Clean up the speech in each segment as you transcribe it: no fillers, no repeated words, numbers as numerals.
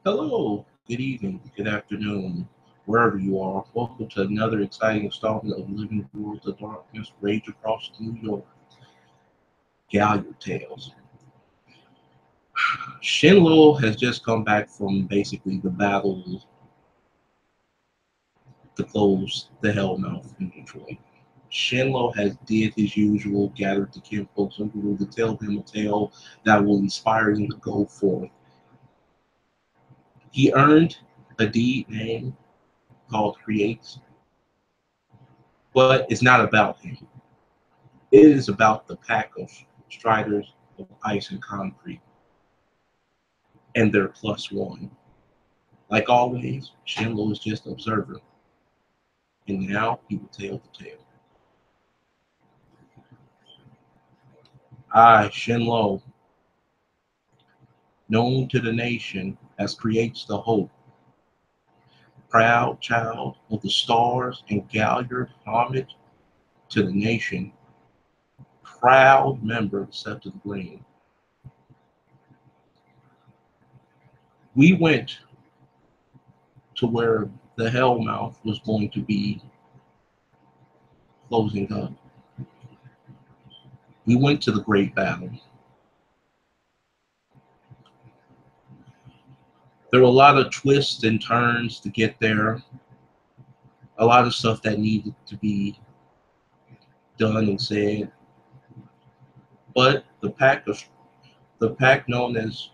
Hello, good evening, good afternoon, wherever you are. Welcome to another exciting installment of Living Worlds of Darkness Rage Across New York, Gallaird Tales. Shin-Lo has just come back from basically the battle to close the Hellmouth in Detroit. Shin-Lo has did his usual, gathered the kinfolks and Guru to tell him a tale that will inspire him to go forth. He earned a deed name called Creates, but it's not about him. It is about the pack of striders of ice and concrete and their plus one. Like always, Shin-Lo is just observer, and now he will tell the tale. I, Shin-Lo, known to the nation as creates the hope, proud child of the stars and Gallaird, homage to the nation, proud member of the Sept of the Green. We went to where the Hellmouth was going to be closing up. We went to the great battle. There were a lot of twists and turns to get there, a lot of stuff that needed to be done and said. But the pack known as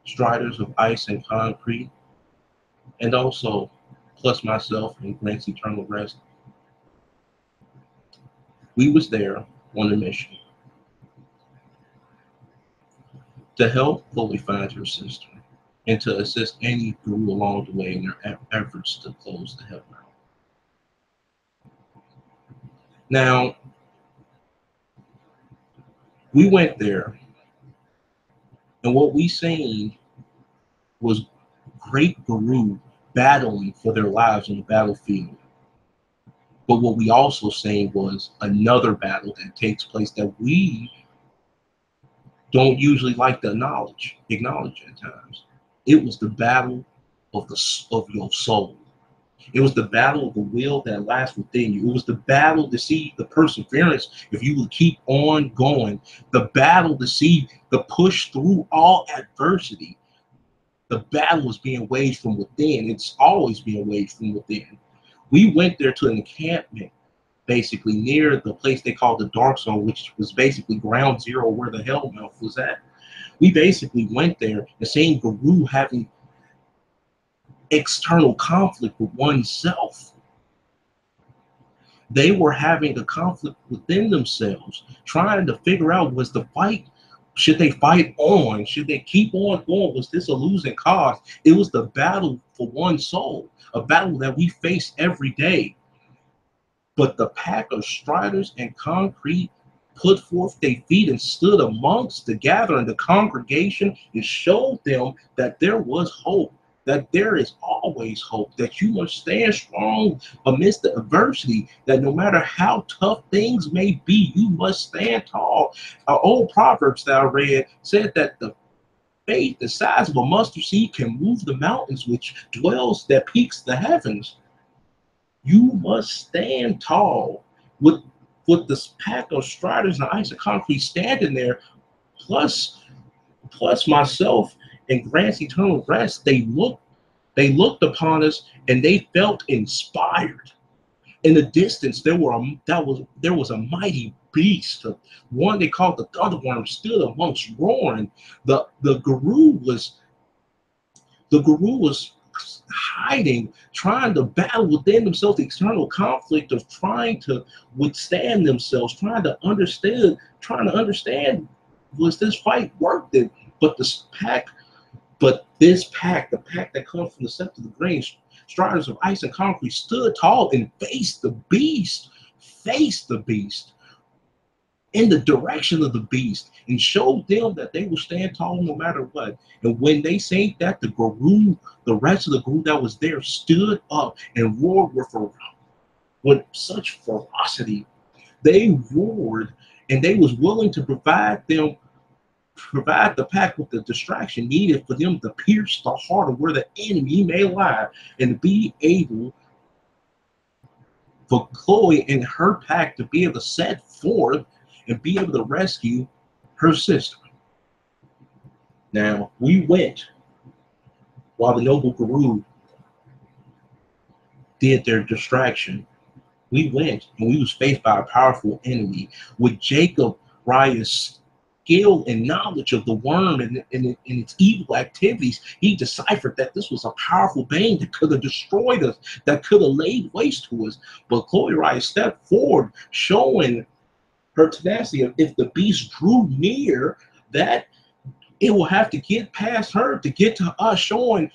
Striders of Ice and Concrete, and also plus myself and Grant's Eternal Rest, we was there on a mission to help Chloe find her sister and to assist any guru along the way in their efforts to close the Hellmouth. Now, we went there, and what we seen was great guru battling for their lives on the battlefield. But what we also seen was another battle that takes place that we don't usually like to acknowledge at times. It was the battle of your soul. It was the battle of the will that lasts within you. It was the battle to see the perseverance if you would keep on going. The battle to see the push through all adversity. The battle was being waged from within. It's always being waged from within. We went there to an encampment, basically near the place they called the Dark Zone, which was basically ground zero where the Hellmouth was at. We basically went there and seeing Guru having external conflict with oneself. They were having a conflict within themselves, trying to figure out, was the fight, should they fight on? Should they keep on going? Was this a losing cause? It was the battle for one soul, a battle that we face every day. But the pack of striders and concrete put forth their feet and stood amongst the gathering, the congregation, and showed them that there was hope, that there is always hope, that you must stand strong amidst the adversity, that no matter how tough things may be, you must stand tall. Our old Proverbs that I read said that the faith the size of a mustard seed can move the mountains, which that peaks the heavens. You must stand tall with this pack of striders and ice and concrete standing there, plus myself and Grant's Eternal Rest. They looked upon us and they felt inspired. In the distance, there was a mighty beast, one they called the Thunderworm, stood amongst roaring. The guru was hiding, trying to battle within themselves the external conflict of trying to withstand themselves, trying to understand was this fight worth it? But the pack that comes from the Sept of the Green, Striders of Ice and Concrete, stood tall and faced the beast in the direction of the beast, and showed them that they will stand tall no matter what. And when they seen that, the rest of the group that was there stood up and roared with such ferocity. They roared, and they was willing to provide them provide the pack with the distraction needed for them to pierce the heart of where the enemy may lie, and be able for Chloe and her pack to be able to set forth and be able to rescue her sister. Now, we went while the noble Guru did their distraction. We went and we was faced by a powerful enemy with Jacob Raya's skill and knowledge of the worm and its evil activities. He deciphered that this was a powerful being that could have destroyed us, that could have laid waste to us. But Chloe Raya stepped forward, showing her tenacity of if the beast drew near, that it will have to get past her to get to us, showing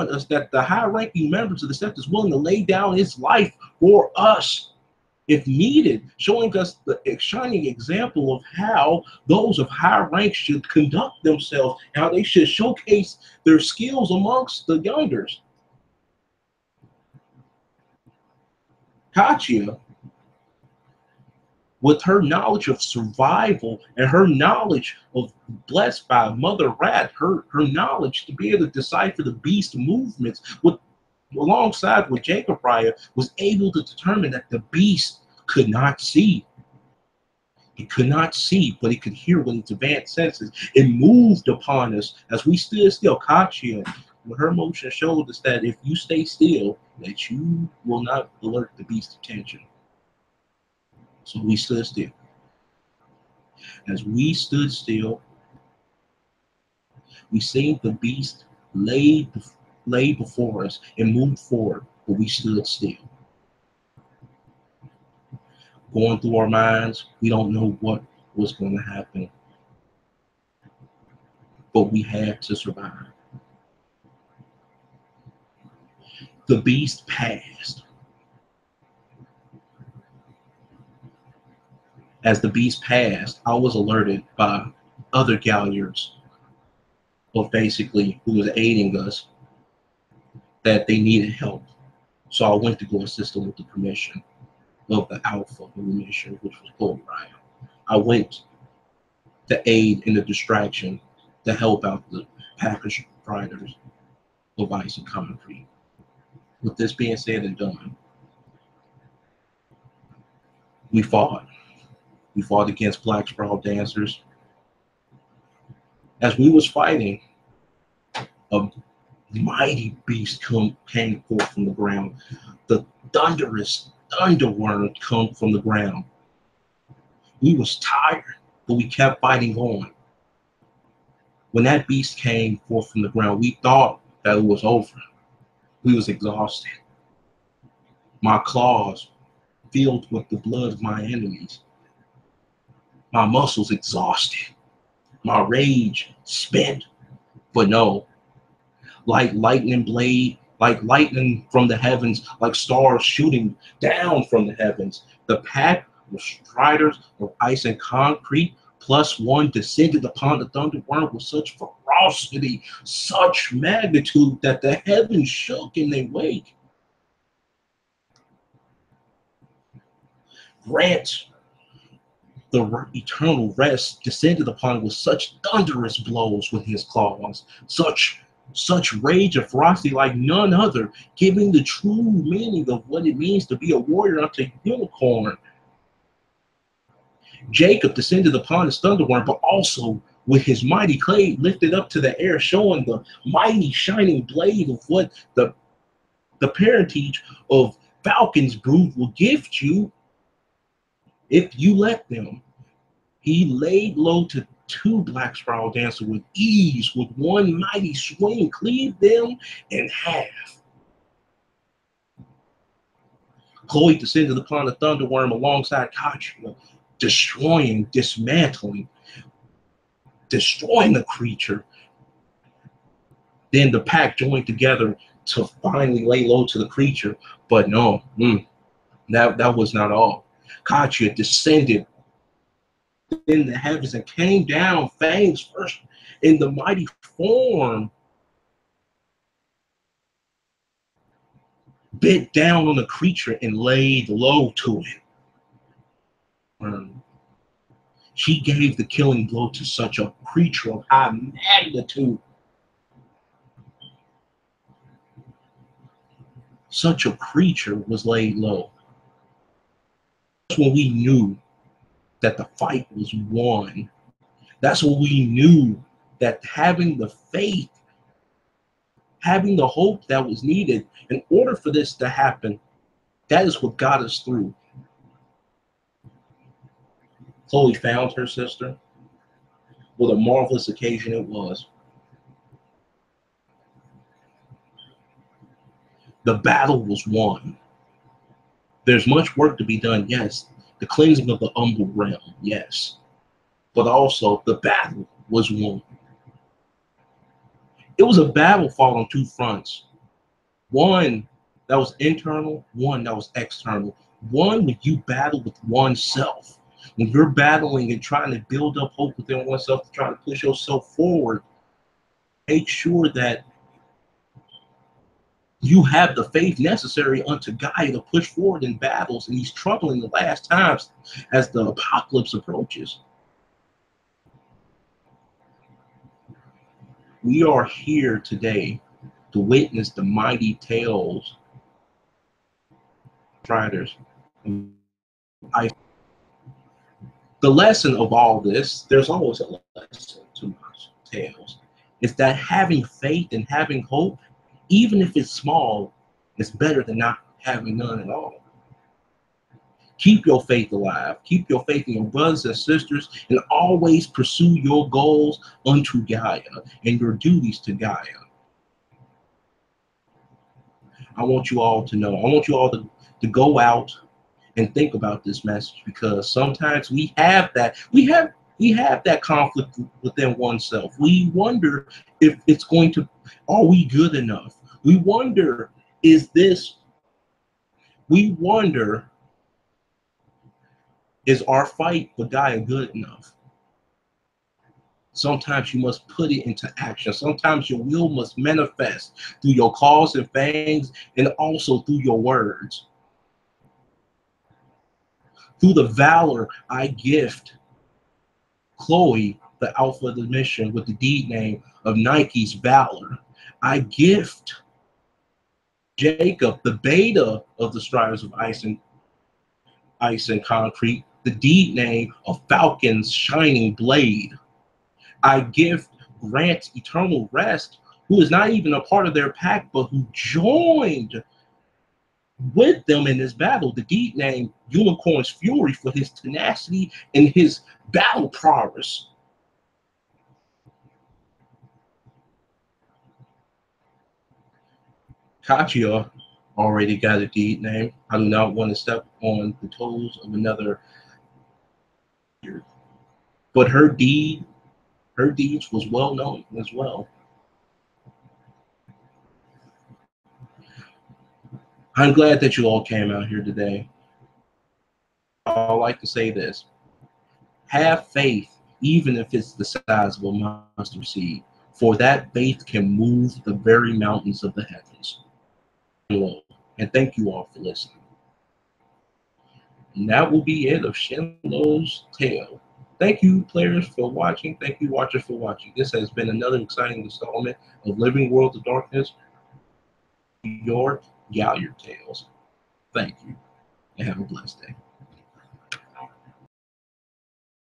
us that the high-ranking members of the sect is willing to lay down his life for us if needed, showing us the shining example of how those of high rank should conduct themselves, how they should showcase their skills amongst the youngers. Katya, with her knowledge of survival and her knowledge of blessed by Mother Rat, her knowledge to be able to decipher the beast movements alongside with Jacob Raya, was able to determine that the beast could not see. It could not see, but it could hear with its advanced senses. It moved upon us as we stood still. Katya, with her motion, showed us that if you stay still, that you will not alert the beast's attention. So we stood still. As we stood still, we seen the beast lay before us and moved forward, but we stood still. Going through our minds, we don't know what was going to happen, but we had to survive. The beast passed. As the beast passed, I was alerted by other Gallairds of basically who was aiding us that they needed help. So I went to go assist them with the permission of the Alpha of the mission, which was Chloe Raya. I went to aid in the distraction to help out the package riders of ice and concrete. With this being said and done, we fought. We fought against Black Sprawl dancers. As we was fighting, a mighty beast came forth from the ground. The thunderous thunderworm come from the ground. We was tired, but we kept fighting on. When that beast came forth from the ground, we thought that it was over. We was exhausted. My claws filled with the blood of my enemies. My muscles exhausted. My rage spent. But no, like lightning blade, like lightning from the heavens, like stars shooting down from the heavens, the pack of striders of ice and concrete +1 descended upon the thunderworm with such ferocity, such magnitude that the heavens shook in their wake. Grant the eternal rest descended upon it with such thunderous blows with his claws, such rage and ferocity like none other, giving the true meaning of what it means to be a warrior unto unicorn. Jacob descended upon his thunderworm, but also with his mighty clay lifted up to the air, showing the mighty shining blade of what the parentage of Falcon's brood will gift you if you let them. He laid low to 2 Black Sprawl dancers with ease, with one mighty swing, cleaved them in half. Chloe descended upon the thunderworm alongside Katya, destroying, dismantling, destroying the creature. Then the pack joined together to finally lay low to the creature. But no, that was not all. Katya descended in the heavens and came down, fangs first, in the mighty form, bit down on the creature and laid low to it. She gave the killing blow to such a creature of high magnitude. Such a creature was laid low. That's when we knew that the fight was won. That's when we knew that having the faith, having the hope that was needed in order for this to happen, that is what got us through. Chloe found her sister. What a marvelous occasion it was. The battle was won. There's much work to be done, yes. The cleansing of the humble realm, yes. But also, the battle was won. It was a battle fought on two fronts. One that was internal, one that was external. One, when you battle with oneself, when you're battling and trying to build up hope within oneself, to try to push yourself forward, make sure that you have the faith necessary unto Gaia to push forward in battles in these troubling the last times as the apocalypse approaches. We are here today to witness the mighty tales of Striders. The lesson of all this, there's always a lesson to my tales, is that having faith and having hope, even if it's small, is better than not having none at all. Keep your faith alive. Keep your faith in your brothers and sisters, and always pursue your goals unto Gaia and your duties to Gaia. I want you all to know, I want you all to go out and think about this message, because sometimes we have that conflict within oneself. We wonder if it's going to, are we good enough? We wonder, is our fight for Gaia good enough? Sometimes you must put it into action. Sometimes your will must manifest through your cause and fangs, and also through your words. Through the valor I gift Chloe, the alpha of the mission, with the deed name of Nike's Valor. I gift Jacob, the beta of the Striders of Ice and Concrete, the deed name of Falcon's Shining Blade. I gift Grant Eternal Rest, who is not even a part of their pack, but who joined with them in this battle, the deed name Unicorn's Fury, for his tenacity and his battle prowess. Katya already got a deed name. I do not want to step on the toes of another, but her deeds was well known as well. I'm glad that you all came out here today. I like to say this: have faith, even if it's the size of a mustard seed, for that faith can move the very mountains of the heavens. And thank you all for listening. And that will be it of Shin-Lo's tale. Thank you, players, for watching. Thank you, watchers, for watching. This has been another exciting installment of Living Worlds of Darkness, New York Gallaird Tales. Thank you, and have a blessed day.